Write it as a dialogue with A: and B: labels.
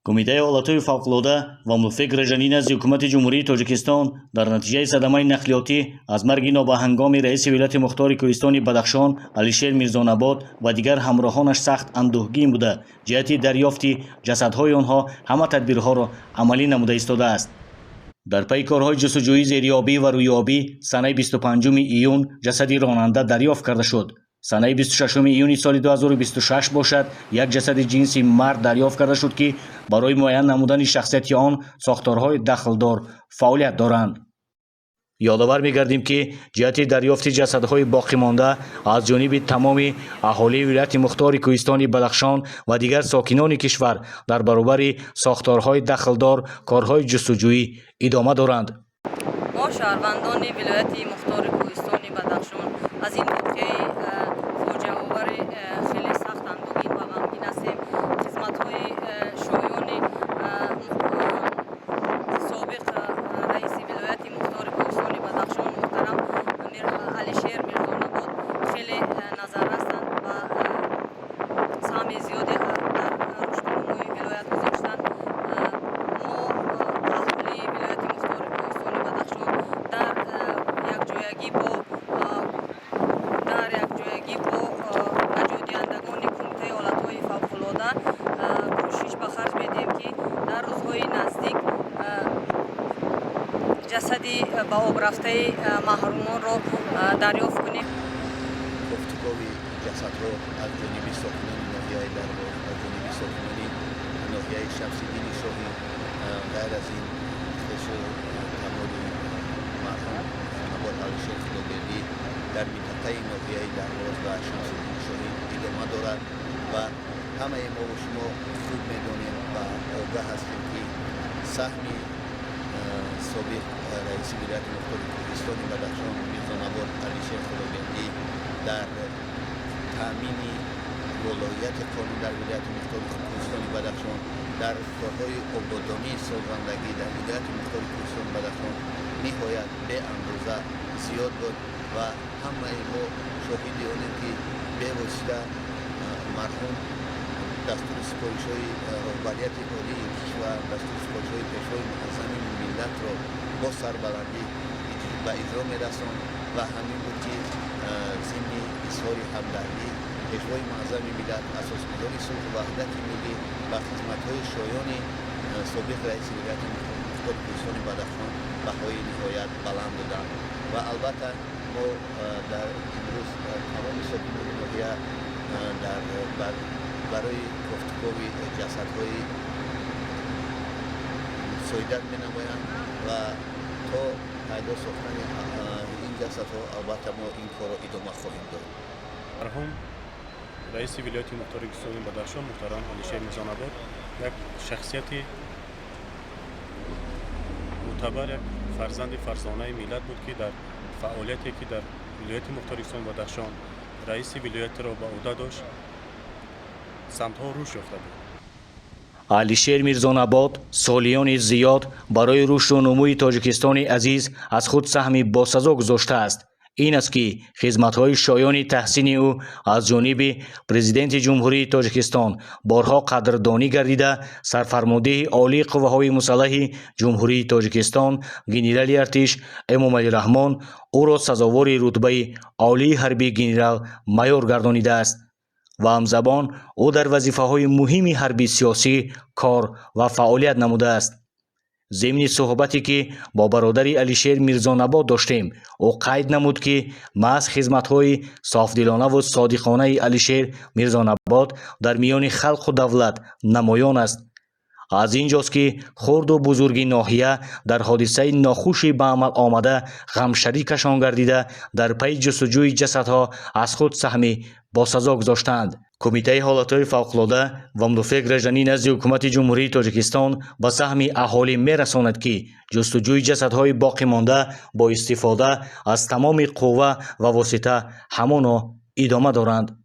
A: کمیته حالتهای فوق‌العاده و ملفق رژنی نزد حکومت جمهوری تاجیکستان در نتیجه صدمه نقلیاتی از مرگ نابهنگام رئیس ولایت مختار کوهستان بدخشان علیشیر میرزان‌آباد و دیگر همراهانش سخت اندوهگین بوده جهت دریافت جسدهای آنها همه تدبیرها را عملی نموده ایستاده است. در پی کارهای جستجویی زیریابی و رویابی سنه 25 ایون جسدی راننده دریافت کرده شد. سنه 26 ایون سال 2026 باشد یک جسد جنسی مرد دریافت کرده شد که برای معین نمودن شخصیت آن ساختارهای دخلدار فعالیت دارند. یادآور می‌گردیم که جهت دریافت جسدهای باقی مانده از جانب تمام اهالی ولایت مختار کوهستان بدخشان و دیگر ساکنان کشور در برابر ساختارهای دخلدار کارهای جستجویی ادامه دارند.
B: ما شهروندان ولایت مختار کوهستان بدخشان از این واقعه فاجعه آور خیلی سخت اندوهگین و غمگین هستیم. خدمت‌های شایان سابق رئیس ولایت مختار کوهستان بدخشان محترم علیشیر میرزان‌آباد خیلی نظر هستند و سهم زیادی در رشد و نموی ولایت گذاشتند. ما اهالی ولایت مختار کوهستان بدخشان در یکجایگی با نجات‌دهندگان کمیته حالتهای فوق‌العاده کوشش به خرج می‌دهیم که در روزهای نزدیک جسدی به آب رفته محرومان را دریافت کنیم.
C: گفتگوی جسدها از جانب ساکنان ناحیه دربار از جانب ساکنان ناحیه شمس‌الدین شاهی غیر از این خشو تمام مرحوم جناب علیشیر خدابردی در منطقه ناحیه دربار و شمس‌الدین شاهی ادامه دارد و همه ما و شما خوب می‌دانیم و آگاه هستیم که سهم سابق رئیس ولایت مختار کوهستان بدخشان میرزان‌آباد علیشیر خدابردی در تامین ولایت قانون در ولایت مختار کوهستان بدخشان در کارهای آبادانی سازندگی در ولایت مختار کوهستان بدخشان نهایت به اندازه زیاد بود و همه ما شاهد آنیم که به واسطه مرحوم دستور سپارش‌های رهبریت عالی کشور دستور سپارش‌های پیشوای معظم ملت را با سربلندی به اجرا می‌رساند و همین بود که ضمن اظهار همدردی پیشوای معظم ملت اساسگذار صلح و وحدت ملی و خدمت‌های شایان سابق رئیس ولایت مختار کوهستان بدخشان بهای نهایت بلند دادند و البته ما در امروز تمام ساکنان ناحیه برای گفتگوی جسدهای سویدت می‌نمایند و تا پیدا ساختن این جسدها البته ما این کار را ادامه خواهیم داد.
D: مرحوم رئیس ولایت مختار کوهستان بدخشان محترم علیشیر میرزان‌آباد یک شخصیت معتبر، یک فرزند فرزانه ملت بود که در فعالیتی که در ولایت مختار کوهستان بدخشان رئیس ولایت را به عهده داشت سمت‌ها رشد یافته بود.
A: علیشیر میرزان‌آباد سالیان زیاد برای رشد و نموی تاجیکستان عزیز از خود سهمی باسزا گذاشته است. این است که خدمت‌های شایان تحسین او از جانب پرزیدنت جمهوری تاجیکستان بارها قدردانی گردیده سرفرمانده عالی قوه‌های مسلح جمهوری تاجیکستان گنرال ارتش امامعلی رحمان او را سزاوار رتبه عالی حربی گنرال مایور گردانیده است و همزمان او در وظیفه‌های مهم حربی سیاسی کار و فعالیت نموده است. ضمن صحبتی که با برادر علیشیر میرزان‌آباد داشتیم او قید نمود که محض خدمت‌های صافدلانه و صادقانه علیشیر میرزان‌آباد در میان خلق و دولت نمایان است. از اینجاست که خرد و بزرگ ناحیه در حادثه ناخوش به عمل آمده غم شریکشان گردیده در پی جستجوی جسدها از خود سهمی باسزا گذاشتند. کمیته حالتهای فوق‌العاده و ملفق رژنی نزد حکومت جمهوری تاجیکستان به سهم اهالی می‌رساند که جستجوی جسدهای باقی مانده با استفاده از تمام قوه و واسطه همانا ادامه دارند.